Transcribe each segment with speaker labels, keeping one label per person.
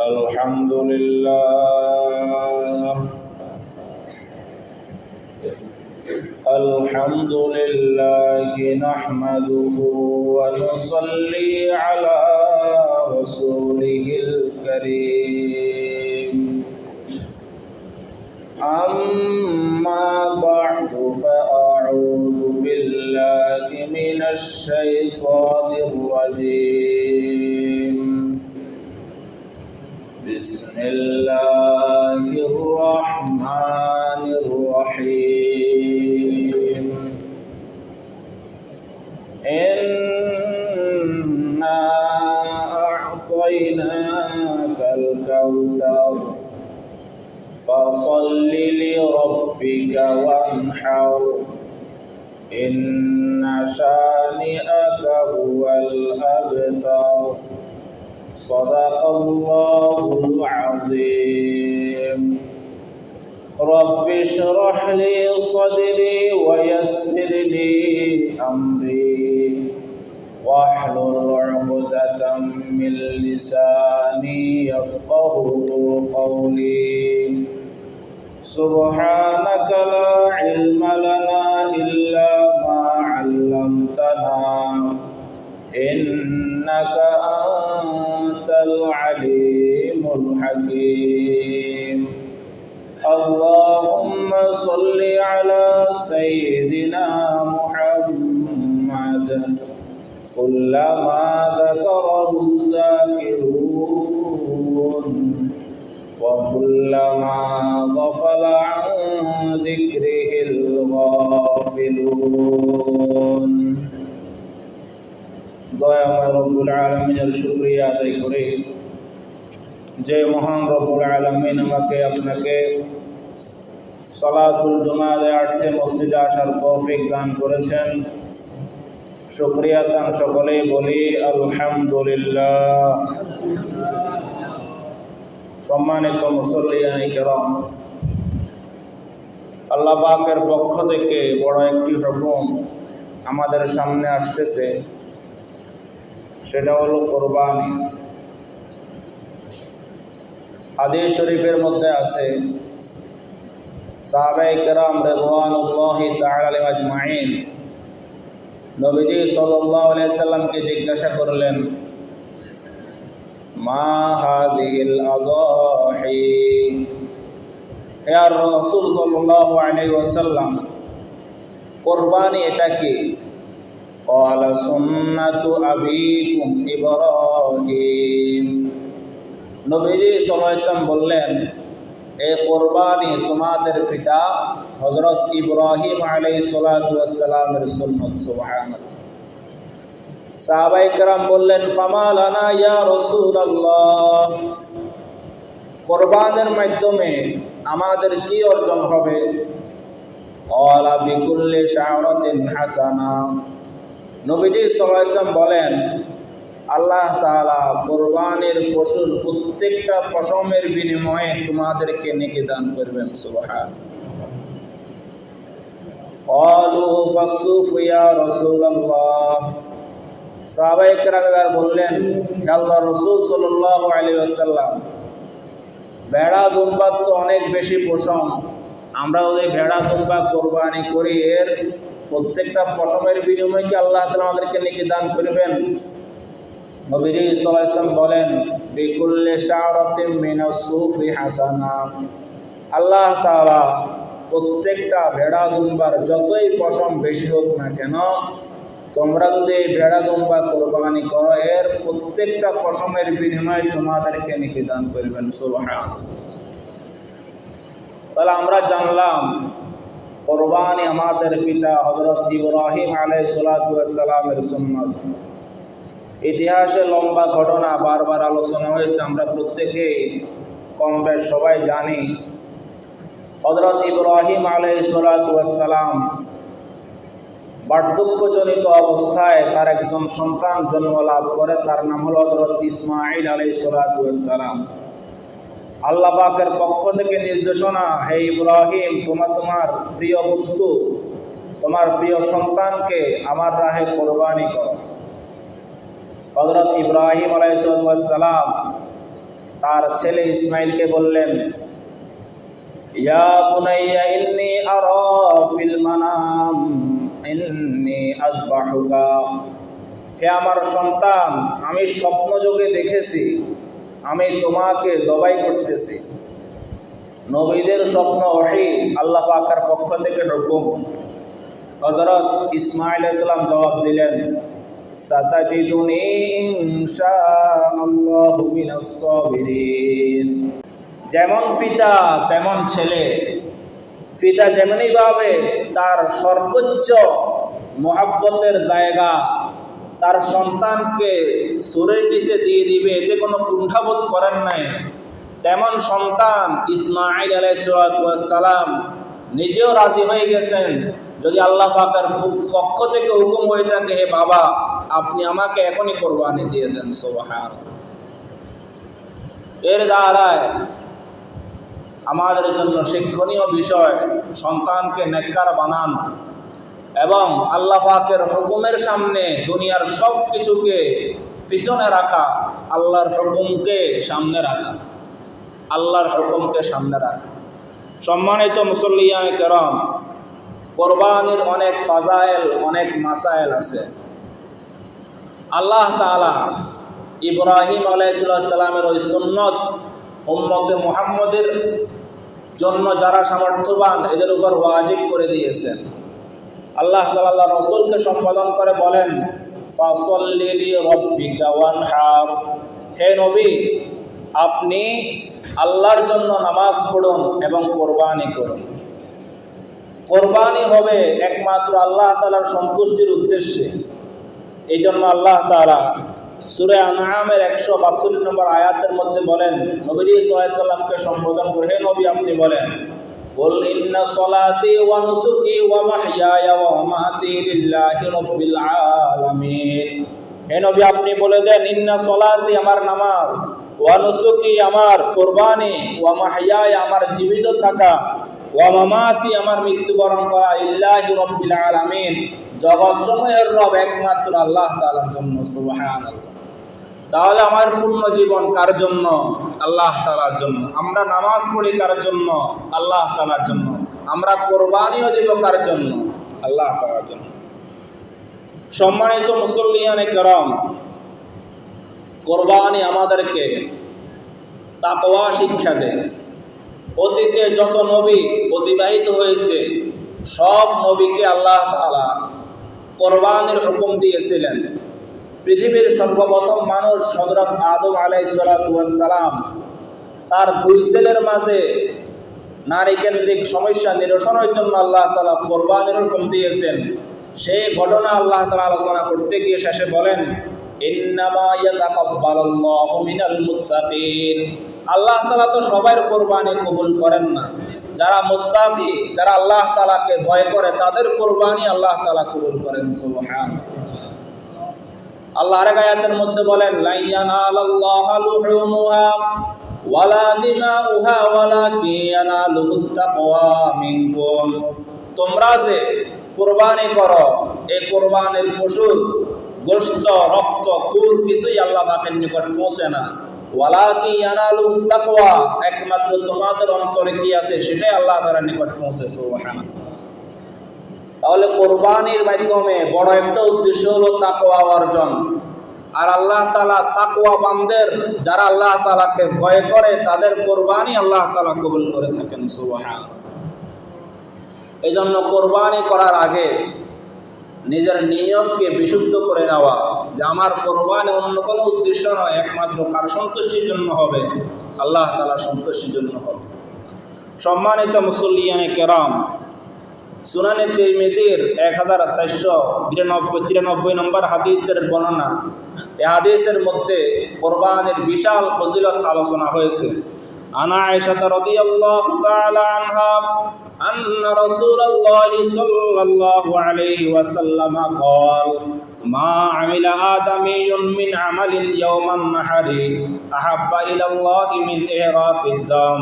Speaker 1: الحمد لله الحمد لله نحمده ونصلي على رسوله الكريم أما بعد فأعوذ بالله من الشيطان الرجيم بسم الله الرحمن الرحيم إنا أعطيناك الكوثر فصل لربك وانحر إن شانئك هو الأبتر صدق الله العظيم رب اشرح لي صدري ويسر لي أمري واحلل عقدة من لساني يفقه قولي سبحانك لا علم لنا إلا ما علمتنا إنك أنت العليم الحكيم اللهم صل على سيدنا محمد كلما ذكره الذاكرون وكلما غفل عن ذكره الغافلون দয়াময় রব্বুল আলামিনের শুকরিয়া আদায় করে যে মহান রব্বুল আলামিন আমাকে আপনাকে সালাতুল জুমা আদায়ার্থে মসজিদে আসার তৌফিক দান করেছেন, শুকরিয়া তান সকলেই বলি আলহামদুলিল্লাহ। সম্মানিত মুসল্লিয়ান কিরাম, আল্লাহ পাকের পক্ষ থেকে বড় একটি হুকুম আমাদের সামনে আসতেছে, সেটা হলো কোরবানি। হাদিস শরীফের মধ্যে আছে সাহাবায়ে কেরাম রিদওয়ানুল্লাহি তাআলা আলাইহিম আজমাইন নবীজি সাল্লাল্লাহু আলাইহি সাল্লামকে জিজ্ঞাসা করলেন, মা হাদিহিল আযাহি, হে রাসূল সাল্লাল্লাহু আলাইহি ওয়াসাল্লাম, কোরবানি এটা কি? قال سنة أبيكم إبراهيم, নবীজি সাল্লাল্লাহু আলাইহি ওয়াসাল্লাম বললেন, এই কোরবানি তোমাদের পিতা হযরত ইব্রাহিম আলাইহিস সালাতু ওয়াস সালামের সুন্নাত। সুবহানাল্লাহ। সাহাবায়ে কেরাম বললেন, ফামা লানা ইয়া রাসূলুল্লাহ, কোরবানের মাধ্যমে আমাদের কি অর্জন হবে? ক্বালা বিকুল্লি শা'রাতিন হাসানা, নবীজি সাল্লাল্লাহু আলাইহি ওয়াসাল্লাম বলেন, আল্লাহ তাআলা কোরবানির পশুর প্রত্যেকটা পশমের বিনিময়ে তোমাদেরকে নেকি দান করবেন। সুবহানাল্লাহ। ক্বালু ফাসসুফ ইয়া রাসূলুল্লাহ, সাহাবায়ে কেরাম এবার বললেন, হে আল্লাহর রাসূল সাল্লাল্লাহু আলাইহি ওয়াসাল্লাম, ভেড়া দুম্বার তো অনেক বেশি পশম, আমরা যদি ভেড়া দুম্বা কোরবানি করি এর প্রত্যেকটা পশমের বিনিময়ে কি আল্লাহ তাআলা আমাদেরকে নেকি দান করবেন? নবীজি সাল্লাল্লাহু আলাইহি ওয়াসাল্লাম বলেন, বিকুল্লি শা'রাতিন মিনাস সুফি হাসানা, আল্লাহ তাআলা প্রত্যেকটা ভেড়া দুম্বার যতই পশম বেশি হোক না কেন, তোমরা যদি এই ভেড়া দুম্বা কোরবানি করো এর প্রত্যেকটা পশমের বিনিময়ে তোমাদেরকে নেকি দান করবেন। সুবহানাল্লাহ। তাহলে আমরা জানলাম কোরবানি আমাদের পিতা হযরত ইব্রাহিম আলাইহিস সালাতু ওয়াস সালামের সুন্নাত। ইতিহাসে লম্বা ঘটনা বারবার আলোচনা হয়েছে, আমরা প্রত্যেকেই কম বেশ সবাই জানি। হযরত ইব্রাহিম আলাইহিস সালাতু ওয়াস সালাম বার্ধক্যজনিত অবস্থায় তার একজন সন্তান জন্ম লাভ করে, তার নাম হলো হযরত ইসমাঈল আলাইহিস সালাতু ওয়াস সালাম। আল্লাহ পাকের পক্ষ থেকে নির্দেশনা, হে ইব্রাহিম, তোমার প্রিয় বস্তু তোমার প্রিয় সন্তানকে আমার রাহে কোরবানি করো। হযরত ইব্রাহিম আলাইহিস সালাম তার ছেলে ইসমাইলকে বললেন, ইয়া বুনাইয়া ইন্নী আরা ফিল মানাম ইন্নী আযবাহুকা, হে আমার সন্তান, আমি স্বপ্নযোগে দেখেছি আমি তোমাকে জবাই করতেছি। নবীদের স্বপ্ন ওহী, আল্লাহ পাকের পক্ষ থেকে হুকুম। হযরত ইসমাঈল আলাইহিস সালাম জবাব দিলেন, সাতাজিদুনি ইনশাআল্লাহু মিনাস সাবিরিন। যেমন পিতা তেমন ছেলে। পিতা যেমনি ভাবে তার সর্বোচ্চ মহব্বতের জায়গা তার সন্তানকে সুরের নিচে দিয়ে দিবে, এতে কোনো কুণ্ঠাবোধ করেন নাই, তেমন সন্তান ইসমাঈল আলাইহিস সালাম নিজেও রাজি হয়ে গেছেন, যদি আল্লাহ পাকের পক্ষ থেকে হুকুম হয়ে থাকে, হে বাবা আপনি আমাকে এখনই কোরবানি দিয়ে দেন। সুবহানাল্লাহ। এর দ্বারায় আমাদের জন্য শিক্ষণীয় বিষয় সন্তানকে নেককার বানানো এবং আল্লাহ পাকের হুকুমের সামনে দুনিয়ার সব কিছুকে পিছনে রাখা, আল্লাহর হুকুমকে সামনে রাখা, আল্লাহর হুকুমকে সামনে রাখা। সম্মানিত মুসল্লিয়ানে কেরাম, কোরবানির অনেক ফাজাইল, অনেক মাসাইল আছে। আল্লাহ তাআলা ইব্রাহিম আলাইহিস সালামের ওই সুন্নত উম্মতে মুহাম্মদের জন্য যারা সামর্থ্যবান এদের উপর ওয়াজিব করে দিয়েছেন। আল্লাহ তাআলা রাসূলকে সম্বোধন করে বলেন, ফাসল্লি লিরাব্বিকা ওয়ানহার, হে নবী আপনি আল্লাহর জন্য নামাজ পড়ুন এবং কোরবানি করুন। কোরবানি হবে একমাত্র আল্লাহ তাআলার সন্তুষ্টির উদ্দেশ্যে। এই জন্য আল্লাহ তাআলা সূরা আনআমের 162 নম্বর আয়াতের মধ্যে বলেন, নবী সাল্লাল্লাহু আলাইহি সাল্লামকে সম্বোধন করে, হে নবী আপনি বলেন, কুল ইন্না সলাতি ওয়া নুসুকি ওয়া মাহইয়ায়া ওয়া মামাতি লিল্লাহি রাব্বিল আলামিন। হে নবী আপনি বলে দেন, ইন্না সলাতি আমার নামাজ, ওয়া নুসুকি আমার কোরবানি, ওয়া মাহইয়ায়া আমার জীবিত থাকা, ওয়া মামাতি আমার মৃত্যুবরণ করা, লিল্লাহি রাব্বিল আলামিন জগৎ সমূহের রব একমাত্র আল্লাহ তাআলার জন্য। সুবহানাল্লাহ। তাহলে আমার পূর্ণ জীবন কার জন্য? আল্লাহ তাআলার জন্য। আমরা নামাজ পড়ি কার জন্য? আল্লাহ তাআলার জন্য। আমরা কোরবানিও দেব কার জন্য? আল্লাহ তাআলার জন্য। সম্মানিত মুসল্লিয়ানে কেরাম, কোরবানি আমাদেরকে তাকওয়া শিক্ষা দেয়। অতীতে যত নবী অতিবাহিত হয়েছে সব নবীকে আল্লাহ তাআলা কোরবানির হুকুম দিয়েছিলেন। পৃথিবীর সর্বপ্রথম মানুষ হযরত আদম আলাইহিস সালাম তার দুই ছেলের মাঝে নারী কেন্দ্রিক সমস্যা নিরসনের জন্য আল্লাহ তাআলা কোরবানির হুকুম দিয়েছেন। সেই ঘটনা আল্লাহ তাআলা আলোচনা করতে গিয়ে শেষে বলেন, ইন্নামা ইয়াতাকাব্বালুল্লাহু মিনাল মুত্তাকিন। আল্লাহ তাআলা তো সবার কোরবানি কবুল করেন না, যারা মুত্তাকি, যারা আল্লাহ তাআলাকে ভয় করে তাদের কোরবানি আল্লাহ তাআলা কবুল করেন। সুবহানাল্লাহ। আল্লাহ আরেক আয়াতের মধ্যে বলেন, লা ইয়ানালাল্লাহু লুহুমুহা ওয়ালা দিমাউহা ওয়ালাকিন ইয়ানালুহুত তাকওয়া মিনকুম। তোমরা যে কোরবানি করো, এই কোরবানির পশুর গোশত, রক্ত, খুর কিছুই আল্লাহ পাকের নিকট পৌঁছে না। ওয়ালাকিন ইয়ানালুহুত তাকওয়া, একমাত্র তোমাদের অন্তরে কি আছে সেটাই আল্লাহ তাআলার নিকট পৌঁছে। সুবহানাল্লাহ। তাহলে কোরবানির মাধ্যমে বড় একটা উদ্দেশ্য হলো তাকওয়া অর্জন। আর আল্লাহ তাআলা তাকওয়া বান্দাদের, যারা আল্লাহ তাআলাকে ভয় করে তাদের কোরবানি আল্লাহ তাআলা কবুল করে থাকেন। সুবহানাল্লাহ। এই জন্য কোরবানি করার আগে নিজের নিয়তকে বিশুদ্ধ করে নেওয়া, যে আমার কোরবানি অন্য কোনো উদ্দেশ্য নয়, একমাত্র কার সন্তুষ্টির জন্য হবে? আল্লাহ তাআলার সন্তুষ্টির জন্য হবে। সম্মানিত মুসল্লিয়ানে কেরাম, সুনানে তিরমিজির 1493 নম্বর হাদিসের বর্ণনা, এই হাদিসের মধ্যে কোরবানির বিশাল ফজিলত আলোচনা হয়েছে। আনা আয়েশা রাদিয়াল্লাহু তাআলা আনহা আন্না রাসূলুল্লাহ সাল্লাল্লাহু আলাইহি ওয়াসাল্লাম قال মা আমিলা আদামিয়ুন মিন আমালিন ইয়াওমান নাহারি আহাব্বা ইলাল্লাহি মিন ইহরাকিদ দাম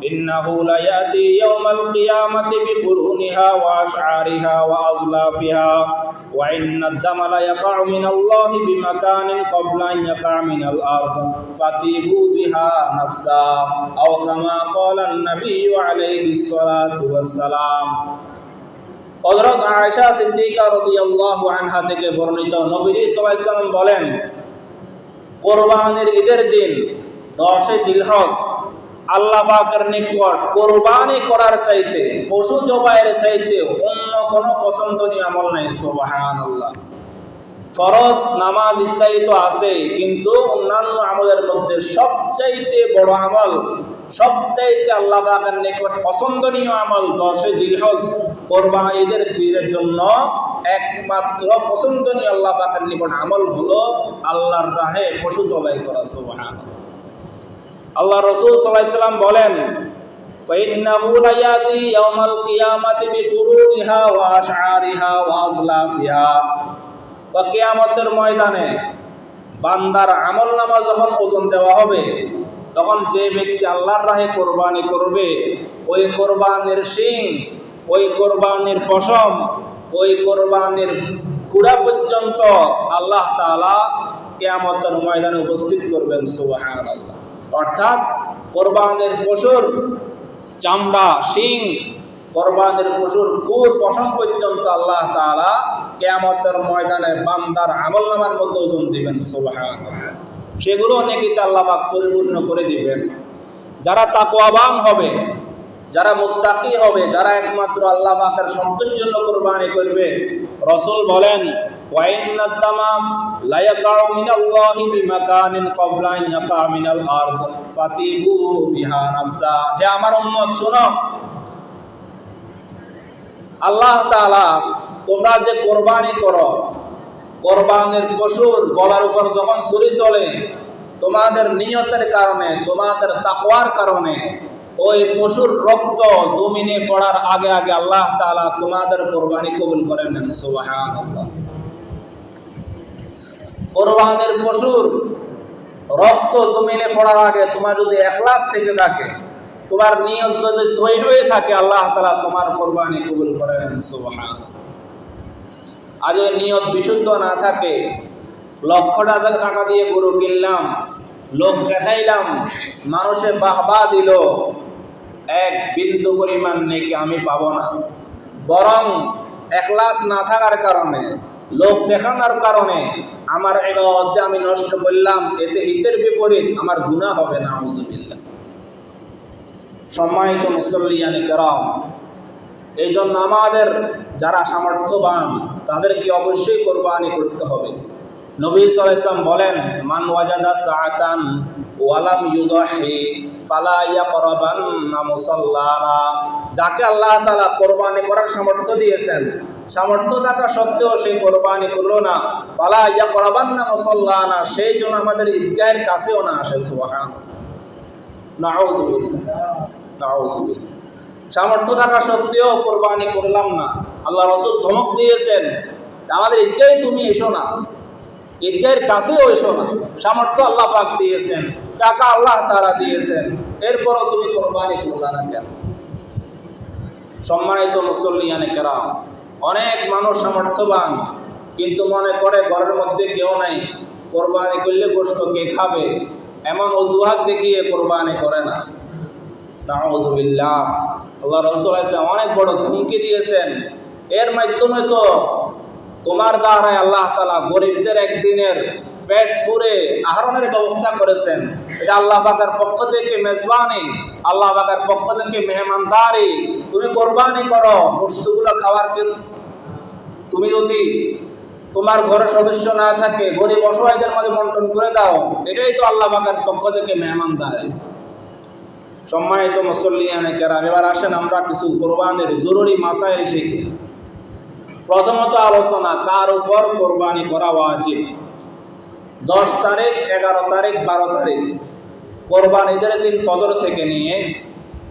Speaker 1: ইন্নাহু লা ইয়াতি ইয়াওমাল কিয়ামাতি বিকুরুনিহা ওয়া আশআরিহা ওয়া আযলাফিহা ওয়া ইন্নাদ দামা লা ইয়াকাউ মিনাল্লাহি বিমাকানিন ক্বাবলা আন ইয়াকা মিনাল আরদ ফাতিবু বিহা নাফসা আও কামা ক্বালা আন-নাবিয়্যু আলাইহিস সালাতু ওয়াস সালাম। হযরত আয়েশা সিদ্দিকা রাদিয়াল্লাহু আনহা থেকে বর্ণিত, নবী সাল্লাল্লাহু আলাইহি ওয়াসাল্লাম বলেন, কোরবানির ঈদের দিন 10 জিলহজ আল্লাহ পাকের নিকট কোরবানি করার চাইতে, পশু জবাইয়ের চাইতে অন্য কোনো পছন্দনীয় আমল নাই। সুবহানাল্লাহ। ফরজ নামাজ ইত্যাদি তো আছে, কিন্তু অন্যান্য আমলের মধ্যে সবচাইতে বড় আমল, সবচাইতে আল্লাহ পাকের নিকট পছন্দনীয় আমল 10 জিলহজ কোরবানি ঈদের দিনের জন্য একমাত্র পছন্দনীয় আল্লাহ পাকের নিকট আমল হলো আল্লাহর রাহে পশু জবাই করা। সুবহানাল্লাহ। আল্লাহ রাসূল সাল্লাল্লাহু আলাইহি ওয়াসাল্লাম বলেন, ওয়াইন্নাহু লা ইয়াতি ইয়াওমাল কিয়ামাতি বিকুরুনিহা ওয়া আশআরিহা ওয়া আযলাফিহা। ওয়া কিয়ামতের ময়দানে বান্দার আমলনামা যখন ওজন দেওয়া হবে, তখন যে ব্যক্তি আল্লাহর রাহে কোরবানি করবে, ওই কোরবানির শিং, ওই কোরবানির পশম, ওই কোরবানির খুরা পর্যন্ত আল্লাহ তাআলা কিয়ামতের ময়দানে উপস্থিত করবেন। সুবহানাল্লাহ। অর্থাৎ কোরবানির পশুর চামড়া, শিং, কোরবানির পশুর খুর, পশম পর্যন্ত আল্লাহ তাআলা কিয়ামতের ময়দানে বান্দার আমলনামার মধ্যে ওজন দিবেন। সুবহানাল্লাহ। সেগুলো নেকিতে আল্লাহ পাক পরিপূর্ণ করে দিবেন। যারা তাকওয়াবান হবে, যারা মুত্তাকি হবে, যারা একমাত্র আল্লাহ পাকের সন্তুষ্টির জন্য কুরবানি করবে, রাসূল বলেন, ওয়া ইন্নাদ দামা লা ইয়াকাউ মিনাল্লাহি বিমাকানিন ক্বাবলা আন ইয়াকা মিনাল আরদ ফাতিবু বিহা নাফসা। হে আমার উম্মত, শোনো, আল্লাহ তাআলা তোমরা যে কোরবানি করো, কোরবানির পশুর গলার উপর যখন ছুরি চলে, তোমাদের নিয়তের কারণে, তোমাদের তাকওয়ার কারণে ওই পশুর রক্ত জমিনে পড়ার আগে আগে আল্লাহ তাআলা তোমাদের কোরবানি কবুল করে নেন। সুবহানাল্লাহ। কোরবানির পশুর রক্ত জমিনে পড়ার আগে তোমার যদি ইখলাস থেকে থাকে, তোমার নিয়ত যদি সহি হয়ে থাকে, আল্লাহ তাআলা তোমার কোরবানি কবুল করে নেন। সুবহানাল্লাহ। আর যদি নিয়ত বিশুদ্ধ না থাকে, লক্ষ টাকা দিয়ে গরু কিনলাম, লোক দেখাইলাম, মানুষে বাহবা দিল, এক বিন্দু পরিমাণ নেকি আমি পাবো না। বরং ইখলাস না থাকার কারণে, লোক দেখানোর কারণে আমার ইবাদত যে আমি নষ্ট করলাম, এতে হিতের বিপরীত আমার গুনাহ হবে। নাউযুবিল্লাহ। সম্মানিত মুসল্লিয়ানে কেরাম, এই জন্য আমাদের যারা সামর্থ্যবান তাদেরকে অবশ্যই কোরবানি করতে হবে। নবী সাল্লাল্লাহু আলাইহি ওয়াসাল্লাম বলেন, মান ওয়াজাদা সাআতান ওয়া লাম ইউদাহি ফালা ইয়াকরাবান্না মুসাল্লানা। যাকে আল্লাহ তাআলা কোরবানি করার সামর্থ্য দিয়েছেন, সামর্থ্য থাকা সত্ত্বেও সে কোরবানি করলো না, ফালা ইয়াকরাবান্না মুসাল্লানা, সেই জন্য আমাদের ঈদগাহের কাছেও না আসে। সুবহানাল্লাহ। নাউযুবিল্লাহ, নাউযুবিল্লাহ। সামর্থ্য থাকা সত্ত্বেও কোরবানি করলাম না, আল্লাহ রাসূল ধমক দিয়েছেন, আমাদের ঈদগাহে তুমি এসো না, ঈদগাহের কাছেও এসো না। সামর্থ্য আল্লাহ পাক দিয়েছেন, টাকা আল্লাহ তাআলা দিয়েছেন, এরপরও তুমি কোরবানি করলা না কেন? সম্মানিত মুসল্লিয়ানে কেরাম, অনেক মানুষ সামর্থ্যবান, কিন্তু মনে করে ঘরের মধ্যে কেউ নাই, কোরবানি করলে গোশত কে খাবে, এমন অজুহাত দেখিয়ে কোরবানি করে না। নাউযুবিল্লাহ। আল্লাহ রাসূল সাল্লাল্লাহু আলাইহি ওয়াসাল্লাম অনেক বড় ধমকি দিয়েছেন। এর মাধ্যমে তো তোমার দ্বারাই আল্লাহ তাআলা গরিবদের একদিনের পেট ফুরে আহরণের ব্যবস্থা করেছেন। এটা আল্লাহ পাকের পক্ষ থেকে মেজবানি, আল্লাহ পাকের পক্ষ থেকে মেহমানদারি। তুমি কোরবানি করো, বস্তুগুলো খাওয়ার কে? তুমি যদি তোমার ঘরে সদস্য না থাকে, গরিব অসহায়দের মাঝে বন্টন করে দাও, এটাই তো আল্লাহ পাকের পক্ষ থেকে মেহমানদারি। সম্মানিত মুসল্লিয়ানে কেরাম, এবার আসেন আমরা কিছু কোরবানির জরুরি মাসাইল শিখি। প্রথমত আলোচনা, কার উপর কোরবানি করা ওয়াজিব। 10 তারিখ, 11 তারিখ, 12 তারিখ কোরবানিদের দিন ফজর থেকে নিয়ে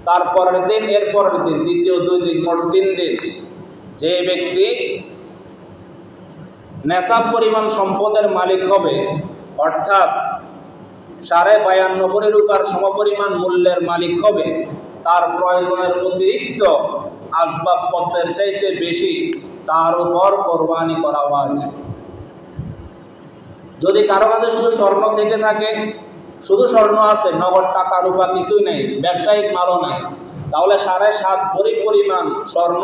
Speaker 1: তারপরের দিন, এরপরের দিন, দ্বিতীয় 2 দিন, মোট 3 দিন যে ব্যক্তি নেশাব পরিমাণ সম্পদের মালিক হবে, অর্থাৎ 52.5 রূপার সমপরিমাণ মূল্যের মালিক হবে, তার প্রয়োজনের অতিরিক্ত আসবাবপত্রের চাইতে বেশি তার উপর কোরবানি করা ওয়াজিব। যদি কারো কাছে শুধু স্বর্ণ থেকে থাকে, শুধু স্বর্ণ আছে, নগদ টাকা রূপা কিছুই নেই, ব্যবসায়িক মালও নাই, তাহলে 7.5 ভরি পরিমাণ স্বর্ণ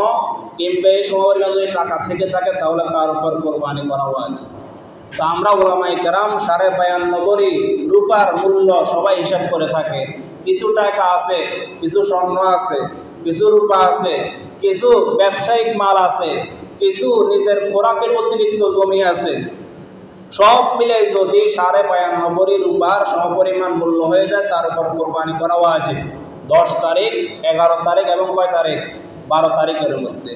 Speaker 1: কিংবা এই সমপরিমাণ যদি টাকা থেকে থাকে তাহলে তার উপর কোরবানি করা ওয়াজিব। তো আমরা উলামায়ে কেরাম 52.5 ভরি রূপার মূল্য সবাই হিসাব করে থাকে। কিছু টাকা আছে, কিছু স্বর্ণ আছে, কিছু রূপা আছে, কিছু ব্যবসায়িক মাল আছে, কিছু নিজের খোরাকের অতিরিক্ত জমি আছে, সব মিলে যদি 52.5 ভরি রূপার সমপরিমাণ মূল্য হয়ে যায় তার উপর কোরবানি করা ওয়াজিব। 10 তারিখ, 11 তারিখ এবং কয় তারিখ? 12 তারিখের মধ্যে।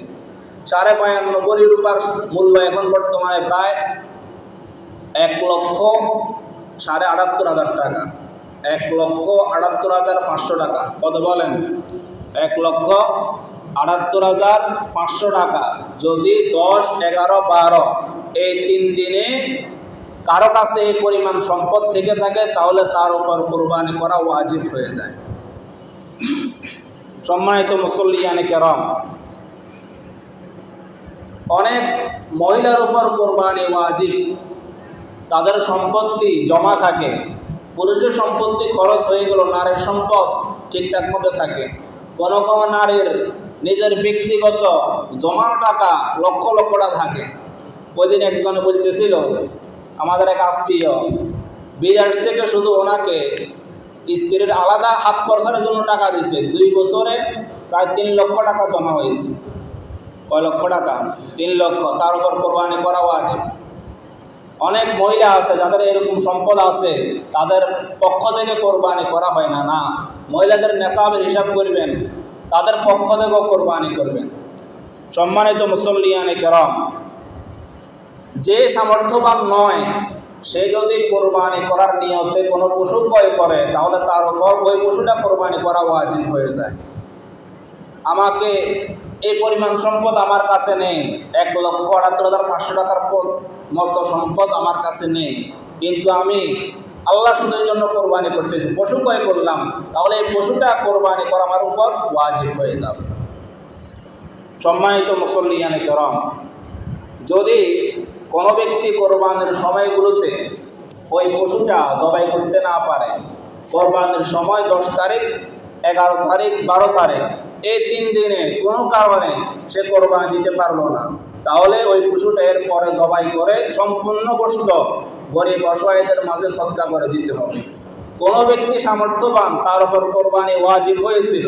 Speaker 1: 52.5 ভরি রূপার মূল্য এখন বর্তমানে প্রায় 1,78,500 টাকা। 1,78,500 টাকা। কত বলেন? 1,78,500 টাকা। যদি 10, 11, 12 এই 3 দিনে কারো কাছে এই পরিমাণ সম্পদ থেকে থাকে তাহলে তার উপর কোরবানি করা ওয়াজিব হয়ে যায়। সম্মানিত মুসল্লিয়ানে কেরাম, অনেক মহিলার উপর কোরবানি ওয়াজিব, তাদের সম্পত্তি জমা থাকে, পুরুষের সম্পত্তি খরচ হয়ে গেল, নারীর সম্পদ ঠিকঠাক মতো থাকে। কোনো কোনো নারীর নিজের ব্যক্তিগত জমানো টাকা লক্ষ লক্ষ টাকা থাকে। ওই দিন একজনে বলতেছিল, আমাদের এক আত্মীয় বিদেশ থেকে শুধু ওনাকে স্ত্রীর আলাদা হাত খরচের জন্য টাকা দিছে, 2 বছরে প্রায় 3 লক্ষ টাকা জমা হয়েছে। কয় লক্ষ টাকা? 3 লক্ষ। তার উপর কোরবানি করা আছে। অনেক মহিলা আছে যাদের এরকম সম্পদ আছে, তাদের পক্ষ থেকে কোরবানি করা হয় না। না, মহিলাদের নেশাবের হিসাব করবেন, তাদের পক্ষ থেকেও কোরবানি করবেন। সম্মানিত মুসল্লিয়ানে কেরাম, যে সামর্থ্যবান নয় সে যদি কোরবানি করার নিয়তে কোনো পশু ক্রয় করে তাহলে তার উপর ওই পশুটা কোরবানি করা ওয়াজিব হয়ে যায়। আমাকে এই পরিমাণ সম্পদ আমার কাছে নেই, 1,78,500 টাকার মতো সম্পদ আমার কাছে নেই, কিন্তু আমি আল্লাহ শুধুর জন্য কোরবানি করতেছি, পশু ক্রয় করলাম, তাহলে এই পশুটা কোরবানি করা আমার উপর ওয়াজিব হয়ে যাবে। সম্মানিত মুসল্লিয়ানে কেরাম, যদি কোনো ব্যক্তি কোরবানির সময়গুলোতে ওই পশুটা জবাই করতে না পারে, কোরবানির সময় 10 তারিখ, 11 তারিখ, 12 তারিখ এই 3 দিনে কোনো কারণে সে কোরবানি দিতে পারলো না, তাহলে ওই পশুটা এর পরে জবাই করে সম্পূর্ণ গোশত গরিব অসহায়দের মাঝে সদকা করে দিতে হবে। কোনো ব্যক্তি সামর্থ্যবান, তার উপর কোরবানি ওয়াজিব হয়েছিল,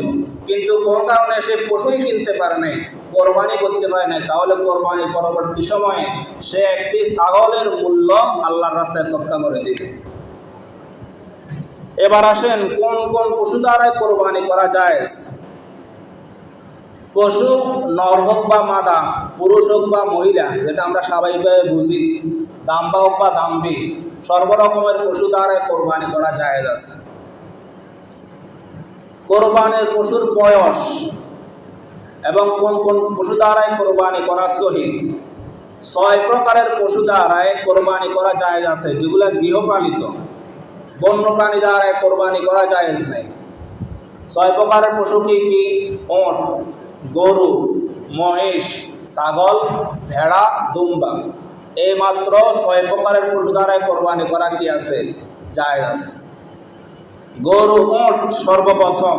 Speaker 1: কিন্তু কোনো কারণে সে পশুই কিনতে পারে নাই, কোরবানি করতে পারে নাই, তাহলে কোরবানির পরবর্তী সময়ে সে একটি ছাগলের মূল্য আল্লাহর রাস্তায় সদকা করে দিবে। এবার আসেন কোন কোন পশু দ্বারা কোরবানি করা যায়। পশু নর হোক বা মাদা, পুরুষ হোক বা মহিলা, যেটা আমরা স্বাভাবিকভাবে বুঝি, দাম্বা হোক বা দাম্বি, সর্বরকমের পশু দ্বারা কোরবানি করা জায়েজ আছে। কোরবানির পশুর বয়স এবং কোন কোন পশু দ্বারাই কোরবানি করা সহি, 6 প্রকারের পশু দ্বারাই কোরবানি করা জায়েজ আছে, যেগুলো গৃহপালিত। বন্য প্রাণী দ্বারাই কোরবানি করা জায়েজ নাই। 6 প্রকারের পশু কি কি? ওট, গরু, মহিষ, ছাগল, ভেড়া, দুম্বা। এই মাত্র 6 প্রকারের পশু দ্বারাই কোরবানি করা কি আছে? জায়েজ আছে। গরু, ওট সর্বপ্রথম।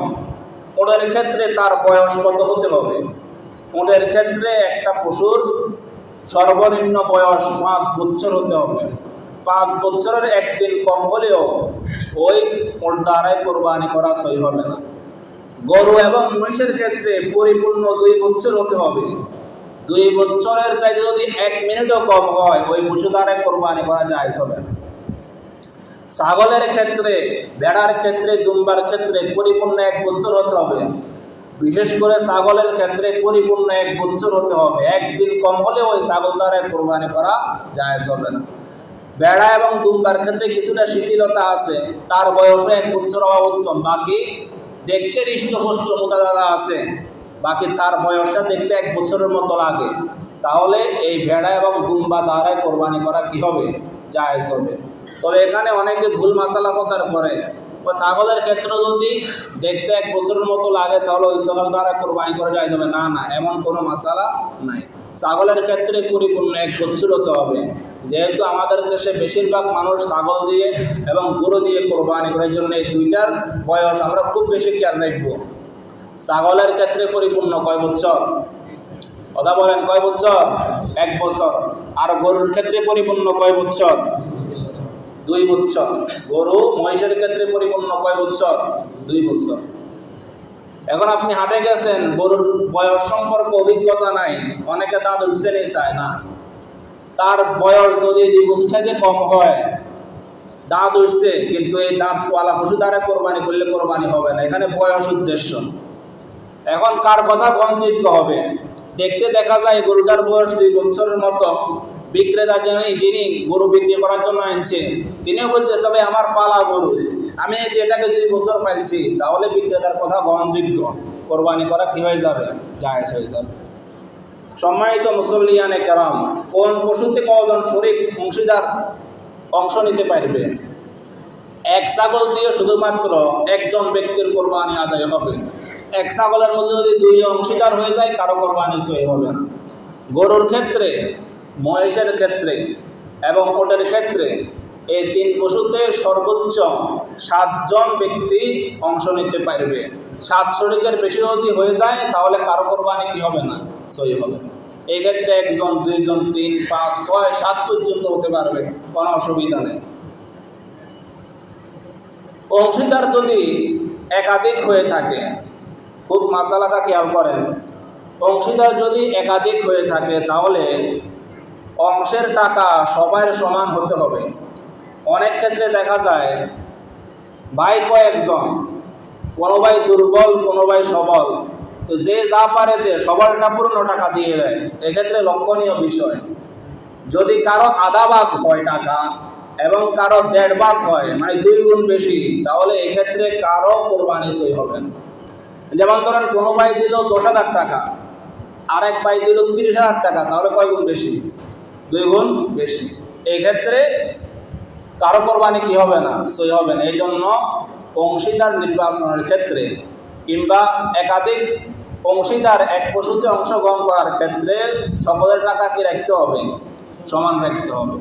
Speaker 1: ওটের ক্ষেত্রে তার বয়স কত হতে হবে? ওটের ক্ষেত্রে একটা পশুর সর্বনিম্ন বয়স 5 বছর হতে হবে। 5 বছরের একদিন কম হলেও ওই ওট দ্বারাই কোরবানি করা সহি হবে না। গরু এবং মহিষের ক্ষেত্রে পরিপূর্ণ 2 বছর হতে হবে। 2 বছরের চাইতে যদি 1 মিনিটও কম হয় ওই পশু দ্বারাই কোরবানি করা জায়েজ হবে না। ছাগলের ক্ষেত্রে, ভেড়ার ক্ষেত্রে, দুম্বার ক্ষেত্রে পরিপূর্ণ 1 বছর হতে হবে। বিশেষ করে ছাগলের ক্ষেত্রে পরিপূর্ণ 1 বছর হতে হবে। একদিন কম হলে ওই ছাগল দ্বারা কোরবানি করা জায়েজ হবে না। ভেড়া এবং দুম্বার ক্ষেত্রে কিছুটা শিথিলতা আছে, তার বয়সও 1 বছর হওয়া উত্তম। বাকি দেখতে হৃষ্টপুষ্ট মোটা দাদা আছে, বাকি তার বয়সটা দেখতে 1 বছরের মতো লাগে, তাহলে এই ভেড়া এবং দুম্বা দ্বারাই কোরবানি করা কি হবে? জায়েজ হবে। তবে এখানে অনেকে ভুল মাসালা প্রচার করে, ছাগলের ক্ষেত্রে যদি দেখতে 1 বছরের মতো লাগে তাহলে ওই ছাগল দ্বারা কোরবানি করা জায়েজ হবে। না না, এমন কোনো মাসালা নাই। ছাগলের ক্ষেত্রে পরিপূর্ণ 1 বছর হতে হবে। যেহেতু আমাদের দেশে বেশিরভাগ মানুষ ছাগল দিয়ে এবং গরু দিয়ে কোরবানি করার জন্য এই দুইটার বয়স আমরা খুব বেশি খেয়াল রাখবো। ছাগলের ক্ষেত্রে পরিপূর্ণ কয় বছর? কথা বলেন, কয় বছর? 1 বছর। আর গরুর ক্ষেত্রে পরিপূর্ণ কয় বছর? 2 বছর। গরু মহিষের ক্ষেত্রে পরিপূর্ণ কয় বছর? 2 বছর। এখন আপনি হাটে গেছেন, গরুর বয়স সম্পর্কে অভিজ্ঞতা নাই, অনেকে দাঁত উঠছে নেই চায় না। তার বয়স যদি 2 বছর থেকে কম হয়, দাঁত উঠছে কিন্তু এই দাঁতওয়ালা পশু দ্বারা কোরবানি করলে কোরবানি হবে না। এখানে বয়স উদ্দেশ্য। এখন কার কথা গ্রহণযোগ্য হবে? দেখতে দেখা যায় গরুটার বয়স 2 বছরের মতো, বিক্রেতা যিনি গরু বিক্রি করার জন্য আনছে তিনিও বলতেছে ভাই আমার পালা গরু, আমি এই যে এটাকে 2 বছর পাইছি, তাহলে বিক্রেতার কথা গ্রহণযোগ্য, কোরবানি করা কি হয়ে যাবে? জায়েজ হয়ে যাবে। সম্মানিত মুসল্লিয়ানে কেরাম, কোন পশুতে কজন শরীক অংশীদার অংশ নিতে পারবে? 1 ছাগল দিয়ে শুধুমাত্র একজন ব্যক্তির কোরবানি আদায় হবে। 1 ছাগলের মধ্যে যদি 2 অংশীদার হয়ে যায় কারো কোরবানি সই হবে না। গরুর ক্ষেত্রে, মহিষের ক্ষেত্রে এবং ওটের ক্ষেত্রে এই 3 পশুতে সর্বোচ্চ 7 জন ব্যক্তি অংশ নিতে পারবে। 7 শরীকের বেশি যদি হয়ে যায় তাহলে কারো কোরবানি কি হবে না? সই হবে। এই ক্ষেত্রে 1 জন, 2 জন, 3, 5, 6, 7 পর্যন্ত হতে পারবে, কোনো অসুবিধা নেই। অংশীদার যদি একাধিক হয়ে থাকে, খুব মাসালাটা খেয়াল করেন, অংশীদার যদি একাধিক হয়ে থাকে তাহলে অংশের টাকা সবার সমান হতে হবে। অনেক ক্ষেত্রে দেখা যায় ভাই কয়েকজন, কোনো ভাই দুর্বল, কোনো ভাই সবল, তো যে যা পারে দে, সবারটা পূর্ণ টাকা দিয়ে দেয়। এক্ষেত্রে লক্ষণীয় বিষয়, যদি কারো আধা ভাগ হয় টাকা এবং কারো 1.5 ভাগ হয়, মানে 2 গুণ বেশি, তাহলে এক্ষেত্রে কারো কোরবানি সই হবে না। যেমন ধরেন কোনো ভাই দিল 10,000 টাকা, আরেক ভাই দিল 30,000 টাকা, তাহলে কয় গুণ বেশি? 2 গুণ বেশি। এক্ষেত্রে কারো কোরবানি কি হবে না? সই হবে না। এই জন্য অংশীদার নির্বাচনের ক্ষেত্রে কিংবা একাধিক অংশীদার 1 পশুতে অংশগ্রহণ করার ক্ষেত্রে সকলের টাকা কি রাখতে হবে? সমান রাখতে হবে।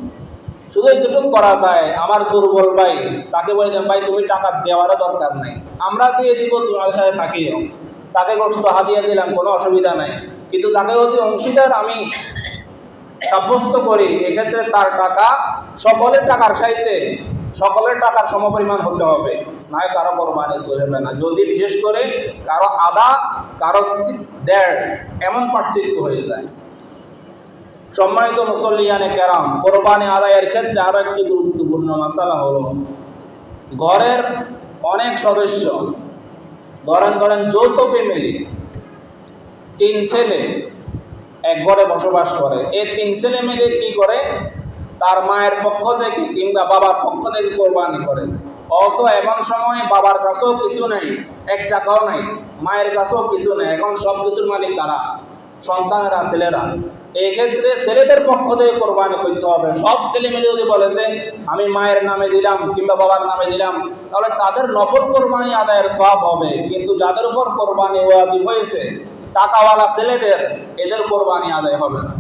Speaker 1: শুধু এইটুকু করা যায়, আমার দুর্বল ভাই, তাকে বলে দেন ভাই তুমি টাকা দেওয়ারও দরকার নাই, আমরা দিয়ে দিব, তুমি আমাদের সাথে থাকিও, তাকে গোশত হাদিয়া দিলাম, কোনো অসুবিধা নাই। কিন্তু তাকে যদি অংশীদার আমি সাব্যস্ত করি, এক্ষেত্রে তার টাকা সকলের টাকার সাথে সকলের টাকার সমপরিমাণ হতে হবে, নয় কারো কোরবানি সই হবে না। যদি বিশেষ করে কারো আধা, কারো 1.5 এমন পার্থক্য হয়ে যায়। সম্মানিত মুসল্লিয়ানে কেরাম, কোরবানি আদায়ের ক্ষেত্রে আরও একটি গুরুত্বপূর্ণ মাসালা হলো, ঘরের অনেক সদস্য, ধরেন যৌথ ফ্যামিলি, 3 ছেলে এক ঘরে বসবাস করে, এই 3 ছেলে মিলে কি করে? তার মায়ের পক্ষ থেকে কিংবা বাবার পক্ষ থেকে কোরবানি করে। অবশ্য এমন সময় বাবার কাছেও কিছু নেই, 1 টাকাও নাই, মায়ের কাছেও কিছু নেই, এখন সব কিছুর মালিক কারা? সন্তানেরা, ছেলেরা। এই ক্ষেত্রে ছেলেদের পক্ষ থেকে কোরবানি করতে হবে। সব ছেলে মিলে যদি বলেছে আমি মায়ের নামে দিলাম কিংবা বাবার নামে দিলাম, তাহলে তাদের নফল কোরবানি আদায়ের সওয়াব হবে। কিন্তু যাদের উপর কোরবানি ওয়াজিব হয়েছে, টাকাওয়ালা ছেলেদের, এদের কোরবানি আদায় হবে না।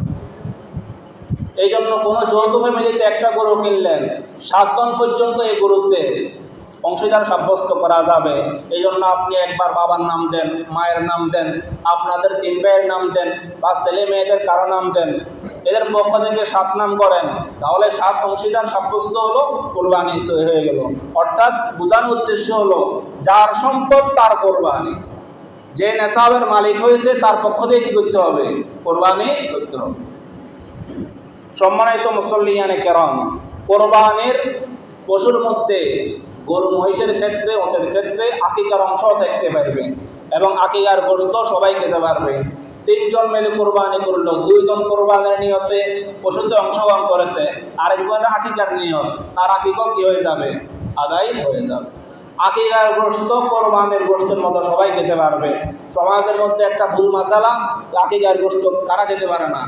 Speaker 1: এই জন্য কোনো যৌথ ফ্যামিলিতে একটা গরু কিনলেন, 7 জন পর্যন্ত এই গরুতে অংশীদার সাব্যস্ত করা যাবে। এই জন্য আপনি একবার বাবার নাম দেন, মায়ের নাম দেন, আপনাদের 3 ভাইয়ের নাম দেন, বা ছেলে মেয়েদের কারো নাম দেন, এদের পক্ষ থেকে 7 নাম করেন, তাহলে 7 অংশীদার সাব্যস্ত হলো, কোরবানি হয়ে গেল। অর্থাৎ বোঝানোর উদ্দেশ্য হলো যার সম্পদ তার কোরবানি, যে নেশাবের মালিক হয়েছে তার পক্ষ থেকে কি করতে হবে? কোরবানি করতে হবে। সম্মানিত মুসল্লিয়ানে কেরাম, কোরবানির পশুর মধ্যে গরু মহিষের ক্ষেত্রে, ওটের ক্ষেত্রে আকিকার অংশ থাকতে পারবে এবং আকিকার গোশত সবাই খেতে পারবে। 3 জন মিলে কোরবানি করলো, 2 জন কোরবানির নিয়তে পশুতে অংশগ্রহণ করেছে, আরেকজনের আকিকার নিয়ত, তার আকিকা কি হয়ে যাবে? আদায় হয়ে যাবে। আকিকার গোশত কোরবানির গোশতের মতো সবাই খেতে পারবে। সমাজের মধ্যে একটা ভুল মাসালা, আকিকার গোশত কারা খেতে পারে না?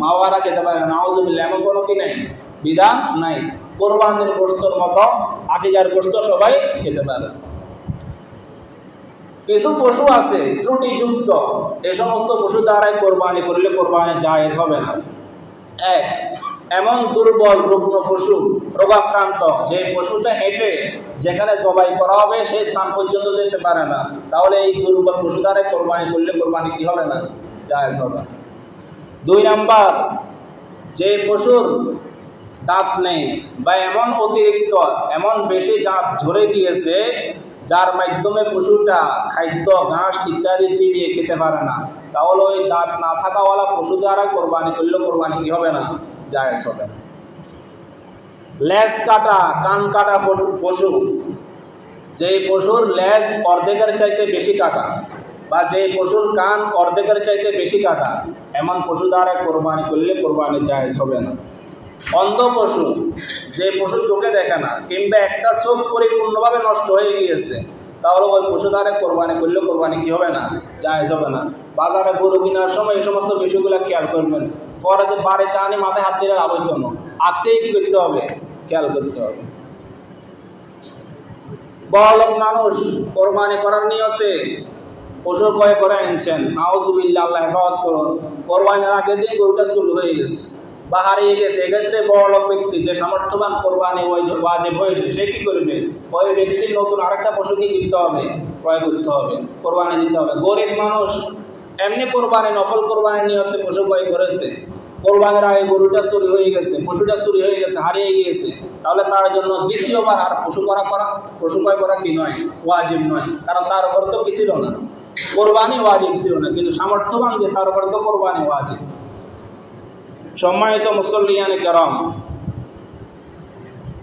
Speaker 1: মা বাবারা খেতে পারে না, নাউজুবিল্লাহ, এমন কোনো কি নাই, বিধান নাই। কোরবানির গোশতের মতো আকিকার গোশত সবাই খেতে পারে। কিছু পশু আছে ত্রুটিযুক্ত, এ সমস্ত পশু দ্বারাই কোরবানি করলে কোরবানি জায়েজ হবে না। এক, এমন দুর্বল রুগ্ন পশু, রোগাক্রান্ত, যে পশুটা হেঁটে যেখানে জবাই করা হবে সেই স্থান পর্যন্ত যেতে পারে না, তাহলে এই দুর্বল পশু দ্বারাই কোরবানি করলে কোরবানি কি হবে না, জায়েজ হবে না। 2 নাম্বার, যে পশুর দাঁত নেই বা এমন অতিরিক্ত এমন বেশি দাঁত ঝরে গিয়েছে যার মাধ্যমে পশুটা খাদ্য ঘাস ইত্যাদি চিবিয়ে খেতে পারে না, তাহলে ওই দাঁত না থাকাওয়ালা পশু দ্বারা কোরবানি করলে কোরবানি কি হবে না, জায়েজ হবে না। লেজ কাটা কান কাটা পশু, যেই পশুর লেজ অর্ধেকের চাইতে বেশি কাটা বা যেই পশুর কান অর্ধেকের চাইতে বেশি কাটা, এমন পশু দ্বারা কোরবানি করলে কোরবানি জায়েজ হবে না। অন্ধ পশু, যে পশু চোখে দেখে না কিংবা একটা চোখ পরিপূর্ণভাবে নষ্ট হয়ে গিয়েছে, তাহলে ওই পশু দ্বারা কোরবানি করলে কোরবানি কি হবে না, জায়েজ হবে না। বাজারে গরু কেনার সময় এই সমস্ত বিষয়গুলো খেয়াল করবেন, পরে বাড়িতে আনি মাথায় হাত দিলে লাভ হইতো না, আগ থেকে কি করতে হবে, খেয়াল করতে হবে। বড়লোক মানুষ কোরবানি করার নিয়তে পশু ক্রয় করে আনছেন, নাউজুবিল্লাহ, আল্লাহ হেফাজত করুন, কোরবানির আগের দিন গরুটা চুরি হয়ে গেছে বা হারিয়ে গেছে, এক্ষেত্রে বড়লোক ব্যক্তি যে সামর্থ্যবান কোরবানি ওয়াজিব হয়েছে, সে কি করবে, ওই ব্যক্তি নতুন আরেকটা পশু কি করতে হবে, ক্রয় করতে হবে, কোরবানি দিতে হবে। গরিব মানুষ এমনি কোরবানি নফল কোরবানির নিয়তে পশু ক্রয় করেছে, কোরবানির আগে গরুটা চুরি হয়ে গেছে, পশুটা চুরি হয়ে গেছে, হারিয়ে গিয়েছে, তাহলে তার জন্য দ্বিতীয়বার আর পশু ক্রয় করা কি নয়, ওয়াজিব নয়, কারণ তার উপর তো কি ছিল না, কোরবানি ওয়াজিব ছিল না, কিন্তু সামর্থ্যবান যে তার উপর তো কোরবানি ওয়াজিব। সম্মানিত মুসল্লিয়ানে কেরাম,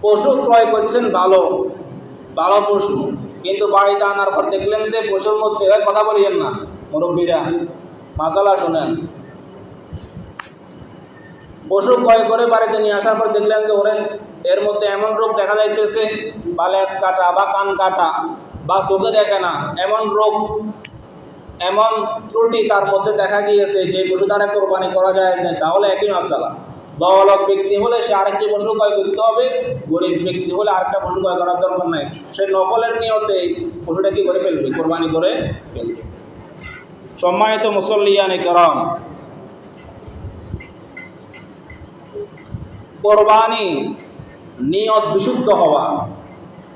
Speaker 1: পশু ক্রয় করছেন ভালো ভালো পশু, কিন্তু বাড়িতে আনার পর দেখলেন যে পশুর মধ্যে, কথা বলিয়েন না মুরব্বীরা, মাসালা শোনেন, পশু ক্রয় করে বাড়িতে নিয়ে আসার পর দেখলেন যে এর মধ্যে এমন রোগ দেখা যাইতেছে, বা লেজ কাটা বা কান কাটা বা চোখে দেখে না, এমন রোগ এমন ত্রুটি তার মধ্যে দেখা গিয়েছে যে পশু দ্বারা কোরবানি করা যায় না, তাহলে একই মাসালা। বড়লোক ব্যক্তি হলে সে আরেকটি পশু ক্রয় করতে হবে, গরিব ব্যক্তি হলে আরেকটা পশু ক্রয় করার দরকার নাই, সে নফলের নিয়তে পশুটা কি করে ফেলবে, কোরবানি করে ফেলবে। সম্মানিত মুসল্লিয়ানে কেরাম, কোরবানি নিয়ত বিশুদ্ধ হওয়া,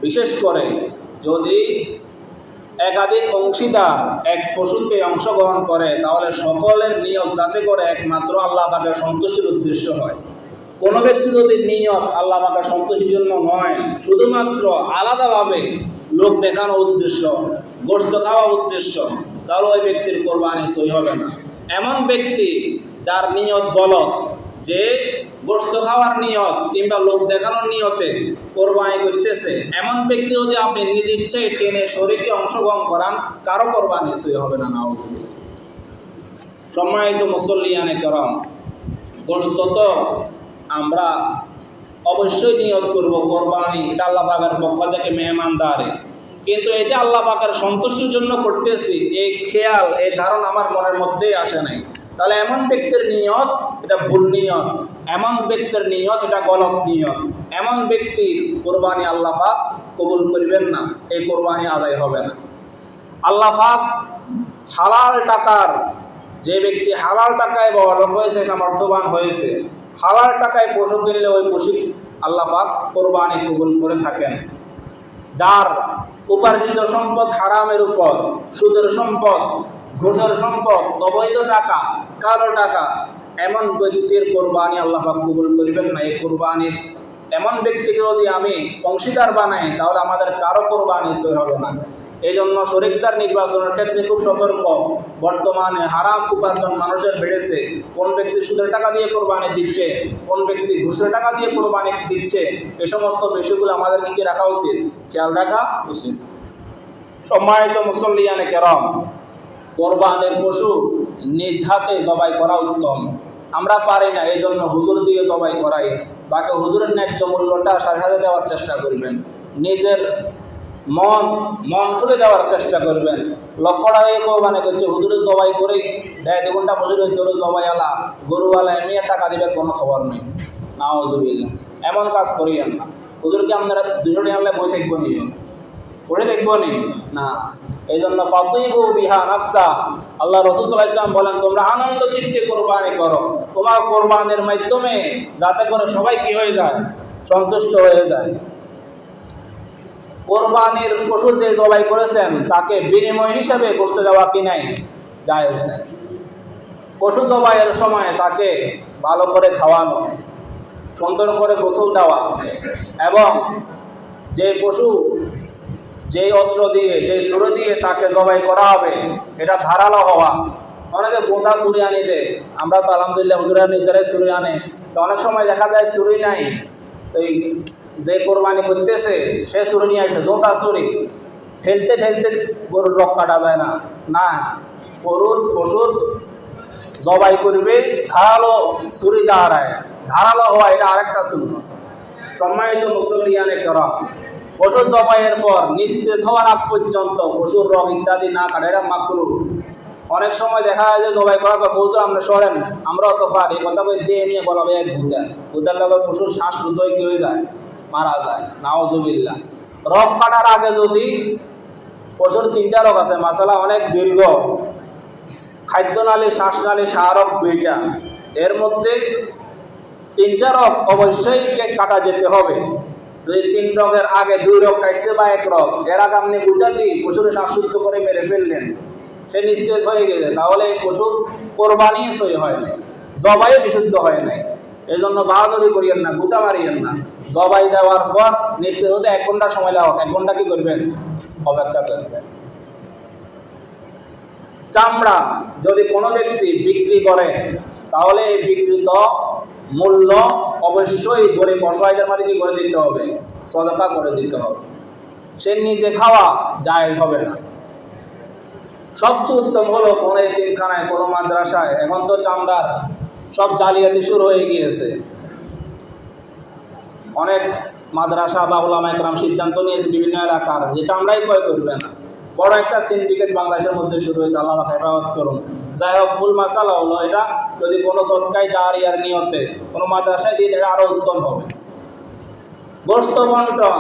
Speaker 1: বিশেষ করে যদি একাধিক অংশীদার এক পশুতে অংশগ্রহণ করে, তাহলে সকলের নিয়ত যাতে করে একমাত্র আল্লাহ পাকের সন্তুষ্টির উদ্দেশ্য হয়। কোনো ব্যক্তি যদি নিয়ত আল্লাহ পাকের সন্তুষ্টির জন্য নয়, শুধুমাত্র আলাদাভাবে লোক দেখানো উদ্দেশ্য, গোশত খাওয়া উদ্দেশ্য, তাহলে ওই ব্যক্তির কোরবানি সই হবে না। এমন ব্যক্তি যার নিয়ত গলত, যে গোশত খাওয়ার নিয়ত কিংবা লোক দেখানোর নিয়তে কোরবানি করতেছে, এমন ব্যক্তি যদি আপনি নিজ ইচ্ছায় টেনে শরীরে অংশগ্রহণ করান, কারো কোরবানি সই হবে না, নাউজুবিল্লাহ। সম্মানিত মুসল্লিয়ানে কেরাম, গোশত তো আমরা অবশ্যই নিয়ত করব কোরবানি, এটা আল্লাহ পাকের পক্ষ থেকে মেহমানদারে, কিন্তু এটা আল্লাহ পাকের সন্তুষ্টির জন্য করতেছি, এই খেয়াল এই ধারণা আমার মনের মধ্যেই আসে নাই, তাহলে এমন ব্যক্তির নিয়ত এটা ভুল নিয়ত, এমন ব্যক্তির নিয়ত এটা গলত নিয়ত, এমন ব্যক্তির কোরবানি আল্লাহ পাক কবুল করবেন না, এই কোরবানি আদায় হবে না। আল্লাহ পাক হালাল টাকার, যে ব্যক্তি হালাল টাকায় বড়লোক হয়েছে, সামর্থ্যবান হয়েছে, হালাল টাকায় পশু কিনলে ওই পশু আল্লাহ পাক কোরবানি কবুল করে থাকেন। যার উপার্জিত সম্পদ হারামের উপর, সুদের সম্পদ, ঘুষের সম্পদ, অবৈধ টাকা, কালো টাকা, এমন ব্যক্তির কোরবানি আল্লাহ পাক কবুল করবেন না। এই কোরবানির এমন ব্যক্তিকে যদি আমি অংশীদার বানাই, তাহলে আমাদের কারো কোরবানি সই হবে না। এই জন্য শরিকদার নির্বাচনের ক্ষেত্রে খুব সতর্ক। বর্তমানে হারাম উপার্জন মানুষের বেড়েছে, কোন ব্যক্তি সুদের টাকা দিয়ে কোরবানি দিচ্ছে, কোন ব্যক্তি ঘুষের টাকা দিয়ে কোরবানি দিচ্ছে, এই সমস্ত বিষয়গুলো আমাদেরকে কি রাখা উচিত, খেয়াল রাখা উচিত। সম্মানিত মুসল্লিয়ানে কেরাম, কোরবানির পশু নিজ হাতে জবাই করা উত্তম। আমরা পারি না, এই জন্য হুজুর দিয়ে জবাই করাই, বাকি হুজুরের ন্যায্য মূল্যটা সাথে সাথে দেওয়ার চেষ্টা করবেন। নিজের মন মন খুলে দেওয়ার চেষ্টা করবেন। লক্ষটা কোরবানি করছে, হুজুরে জবাই করে দেয় 2 ঘন্টা হুজুর হয়েছে হলো জবাই আলা গরুওয়ালা এমনি টাকা দিবার কোনো খবর নেই। নাউজুবিল্লাহ, এমন কাজ করিয়েন না। হুজুরকে আপনারা 200 টাকা আনলে বই থাকবো নিয়ে পড়ে দেখবো নি না। এই জন্য ফাতিবু বিহা নাফসা, আল্লাহ রাসূল সাল্লাল্লাহু আলাইহি ওয়াসাল্লাম বলেন তোমরা আনন্দ চিত্তে কোরবানি করো, তোমার কোরবানির মাধ্যমে যাতে করে সবাই কি হয়ে যায়, সন্তুষ্ট হয়ে যায়। কোরবানির পশু যে জবাই করেছেন তাকে বিনিময় হিসাবে গোশত দেওয়া কি নাই, জায়েজ নাই। পশু জবাইয়ের সময় তাকে ভালো করে খাওয়ানো, সুন্দর করে গোসল দেওয়া, এবং যে পশু যেই অস্ত্র দিয়ে যেই ছুরি দিয়ে তাকে জবাই করা হবে এটা ধারালো হওয়া। অনেকে বোঁদা ছুরি আনি দেয়, আমরা তো আলহামদুলিল্লাহ হুজুরা নিজেরাই ছুরি আনে, তো অনেক সময় দেখা যায় ছুরি নাই, তো যে কোরবানি করতেছে সে ছুরি নিয়ে আসছে দোঁতা ছুরি, ঠেলতে ঠেলতে গরুর রক কাটা যায় না। না, পশুর জবাই করবে ধারালো ছুরি দ্বারায়, ধারালো হওয়া এটা আরেকটা সুন্নাত। সম্মানিত মুসল্লিয়ানে কেরাম, পশু জবাইয়ের পর নিস্তেজ হওয়ার আগ পর্যন্ত পশুর রগ ইত্যাদি না কাটা, এটা মাকরুহ। অনেক সময় দেখা যায় যে জবাই করার পর বলছো আপনি সরেন, আমরাও তো পারি কথা বলে দিয়ে নিয়ে বলাবে এক ভূতের লগে পশুর শ্বাসরুদ্ধ হয়ে কি হয়ে যায়, মারা যায়। নাউজুবিল্লাহ। রগ কাটার আগে যদি পশুর 3টা রগ আছে, মাসালা অনেক দীর্ঘ, খাদ্যনালী, শ্বাসনালী, শাহরগ 2টা, এর মধ্যে 3টা রগ অবশ্যই কাটা যেতে হবে। যদি 3 রগের আগে 2 রগ কাটছে বা 1 রগ, এর আগে আপনি বুঝাতি পশুর শ্বাসরুদ্ধ করে মেরে ফেললেন, সে নিস্তেজ হয়ে গেছে, তাহলে এই পশুর কোরবানি সই হয় নাই, জবাই বিশুদ্ধ হয় নাই। এই জন্য বাহাদুরি করিয়েন না, গুতা মারিয়েন না। জবাই দেওয়ার পর নিস্তেজ হতে 1 ঘন্টা সময় লাগক, 1 ঘন্টা কি করবেন, অপেক্ষা করবেন। চামড়া যদি কোনো ব্যক্তি বিক্রি করে তাহলে এই বিকৃত মূল্য অবশ্যই গরিব অসহায়দের মাঝে কি করে দিতে হবে, সদকা করে দিতে হবে। সে নিজে খাওয়া জায়েজ হবে না। সবচেয়ে উত্তম হলো কোনো এতিমখানায়, কোনো মাদ্রাসায়, এখন তো চামড়ার সব জালিয়াতি শুরু হয়ে গিয়েছে। অনেক মাদ্রাসা বা উলামা একরাম সিদ্ধান্ত নিয়েছে বিভিন্ন এলাকার যে চামড়াই ক্রয় করবে না। বড় একটা সিন্ডিকেট বাংলাদেশের মধ্যে শুরু হয়েছে, আল্লাহ হেফাজত করুন। যাই হোক, মূল মাসালা হলো এটা যদি কোনো সদকায় জারিয়ার নিয়তে কোনো মাদ্রাসায় দিয়ে এটা আরও উত্তম হবে। গোশত বন্টন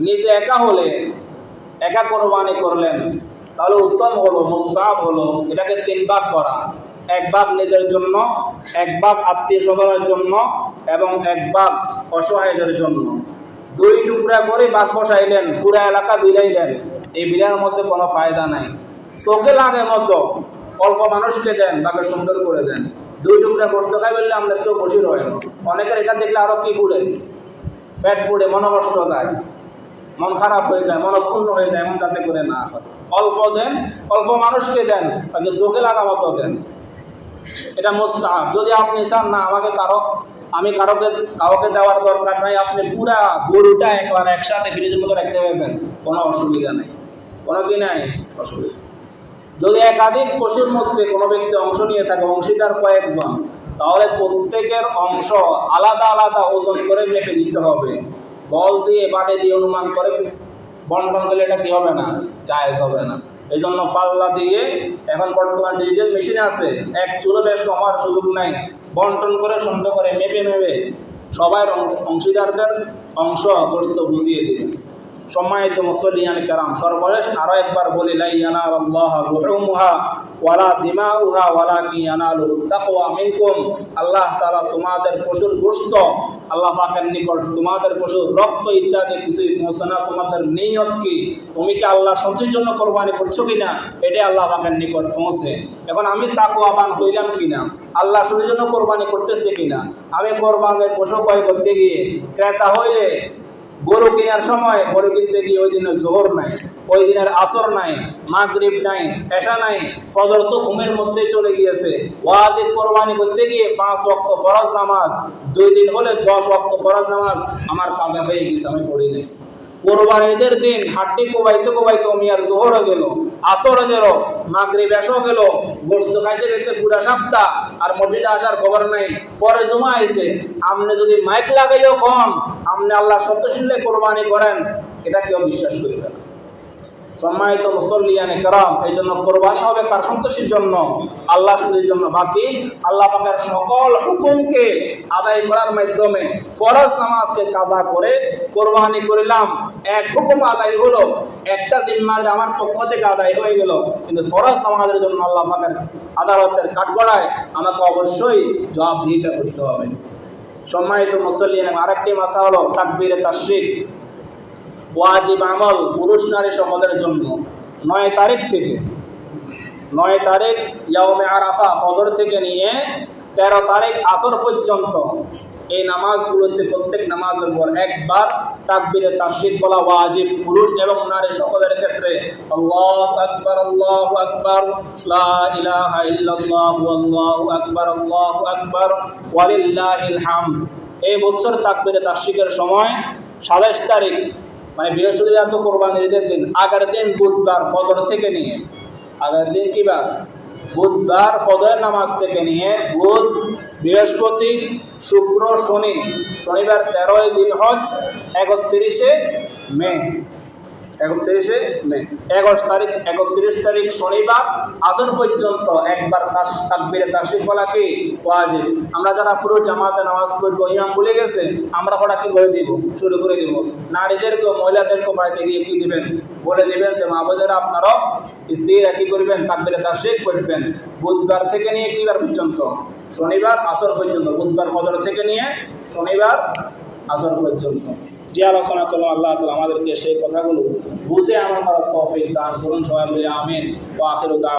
Speaker 1: নিজে একা হলে, একা কোরবানি করলেন তাহলে উত্তম হলো, মুস্তাহাব হলো এটাকে 3 ভাগ করা। 1 ভাগ নিজের জন্য, 1 ভাগ আত্মীয় স্বজনের জন্য, এবং 1 ভাগ অসহায়দের জন্য। 2 টুকরা করে ভাগ বসাইলেন, পুরা এলাকা বিলাই দেন, এই বিলার মধ্যে কোনো ফায়দা নাই। চোখে লাগে মতো অল্প মানুষকে দেন, তাকে সুন্দর করে দেন। 2 টুকরা গোশত খাই বললে আমাদের কেউ বসির হয় না। অনেকের এটা দেখলে আরও কি ফুড়ে, পেট ফুড়ে, মনোকষ্ট যায়, মন খারাপ হয়ে যায়, মনক্ষুণ্ণ হয়ে যায়, এমন যাতে করে না হয়। অল্প দেন, অল্প মানুষকে দেন, তাকে চোখে লাগা মতো দেন, এটা মুস্তাহাব। যদি আপনি চান না আমি কাউকে দেওয়ার দরকার নাই, আপনি পুরা গরুটা একবার একসাথে ফ্রিজের মতো রাখতে পারবেন, কোনো অসুবিধা নেই, কোনো কি নাই অসুবিধা। যদি একাধিক পশুর মধ্যে কোনো ব্যক্তি অংশ নিয়ে থাকে, অংশীদার কয়েকজন, তাহলে প্রত্যেকের অংশ আলাদা আলাদা ওজন করে মেপে দিতে হবে। বল দিয়ে বাটে দিয়ে অনুমান করে বন্টন করলে এটা কি হবে না, জায়েজ হবে না। এই জন্য পাল্লা দিয়ে, এখন বর্তমান ডিজিটাল মেশিন আছে, এক চুলো বেশ হওয়ার সুযোগ নাই, বন্টন করে সুন্দর করে মেপে সবাই অংশীদারদের অংশ গোশত বুঝিয়ে দিবেন। সম্মানিত মুসল্লিয়ান কেরাম, সর্বশেষ আরও একবার বলি, লা ইয়ানালুল্লাহু লুহুমুহা ওয়ালা দিমাউহা ওয়ালাকিন ইয়ানালুহুত তাকওয়া মিনকুম। আল্লাহ তাআলা তোমাদের পশুর গোশত, আল্লাহ পাকের নিকট তোমাদের পশুর রক্ত ইত্যাদি কিছুই পৌঁছে না। তোমাদের নিয়ত কি, তুমি কি আল্লাহ সন্তুষ্টির জন্য কোরবানি করছো কিনা, এটাই আল্লাহ পাকের নিকট পৌঁছে। এখন আমি তাকওয়াবান হইলাম কিনা, আল্লাহ সন্তুষ্টির জন্য কোরবানি করতেছে কিনা। আমি কোরবানের পশু ক্রয় করতে গিয়ে ক্রেতা হইলে গরু কেনার সময় গরু কিনতে গিয়ে ওই দিনের জোহর নাই, ওই দিনের আসর নাই, মাগরিব নাই, এশা নাই, ফজর তো ঘুমের মধ্যে চলে গিয়েছে। ওয়াজিব কোরবানি করতে গিয়ে 5 ওয়াক্ত ফরজ নামাজ, 2 দিন হলে 10 ওয়াক্ত ফরজ নামাজ আমার কাজা হয়ে গেছে, আমি পড়ি নাই। কোরবানিদের দিন হাড্ডি কোবাইতে মিয়ার জোহরও গেল, আসরও গেল, মাগরিব এশাও গেল, গোশত খাইতে খাইতে পুরা সপ্তাহ, আর মসজিদে আসার খবর নাই, পরে জমা আইছে। আপনি যদি মাইক লাগাইও কন আপনি আল্লাহ সত্যশীলে কোরবানি করেন, এটা কেউ বিশ্বাস করবে না। সম্মানিত মুসল্লিয়ানে কেরাম, এই জন্য কোরবানি হবে কার সন্তোষের জন্য? আল্লাহ সন্তুষ্টির জন্য। বাকি আল্লাহ পাকের সকল হুকুমকে আদায় করার মাধ্যমে ফরজ নামাজকে কাজা করে কোরবানি করিলাম, এক হুকুম আদায় হলো, একটা জিম্মাদারি আমার পক্ষ থেকে আদায় হয়ে গেল। কিন্তু ফরজ নামাজের জন্য আল্লাহ পাকের আদালতের কাঠগড়ায় আমাকে অবশ্যই জবাবদিহিতা করতে হবে। সম্মানিত মুসল্লিয়ান, আরেকটি মাসা হলো তাকবীরে তাশরিক, ওয়াজিব আমল পুরুষ নারী সকলের জন্য। 9 তারিখ থেকে 9 তারিখ ইয়াউমে আরাফা ফজর থেকে নিয়ে 13 তারিখ আসর পর্যন্ত এই নামাজগুলোতে প্রত্যেক নামাজের পর একবার তাকবীরে তাশরিক বলা ওয়াজিব, পুরুষ এবং নারী সকলের ক্ষেত্রে। আল্লাহু আকবার, লা ইলাহা ইল্লাল্লাহু আল্লাহু আকবার ওয়ালিল্লাহিল হামদ। এই বছর তাকবীরে তাশরিকের সময় 27 তারিখ মানে বৃহস্পতিবার তো কোরবানির ঈদের দিন, আগের দিন বুধবার ফজর থেকে নিয়ে, আগের দিন কি বার? বুধবার ফজরের নামাজ থেকে নিয়ে বুধ, বৃহস্পতি, শুক্র, শনি, শনিবার 13 জিলহজ, 31 মে, 31 তারিখ শনিবার আসর পর্যন্ত একবার তাকবীরে তাশরিক বলা কি ওয়াজিব। আমরা যারা পুরো জামাতে নামাজ পড়বো, ইমাম বলে গেছে, আমরা ওটা কি করে দিব? শুরু করে দিব। নারীদেরকেও মহিলাদেরকেও বাড়িতে গিয়ে কি দিবেন? বলে দিবেন যে মা বোনেরা আপনারাও স্ত্রীরা কি করবেন? তাকবীরে তাশরিক পড়বেন বুধবার থেকে নিয়ে কি বার পর্যন্ত? শনিবার আসর পর্যন্ত। বুধবার ফজর থেকে নিয়ে শনিবার আসর পর্যন্ত। যে আলোচনা করলাম, আল্লাহ তাআলা আমাদেরকে সেই কথাগুলো বুঝে আমল করার তৌফিক দান করুন। সবাই বলি আমিন। ওয়া আখিরু দাওয়ানা।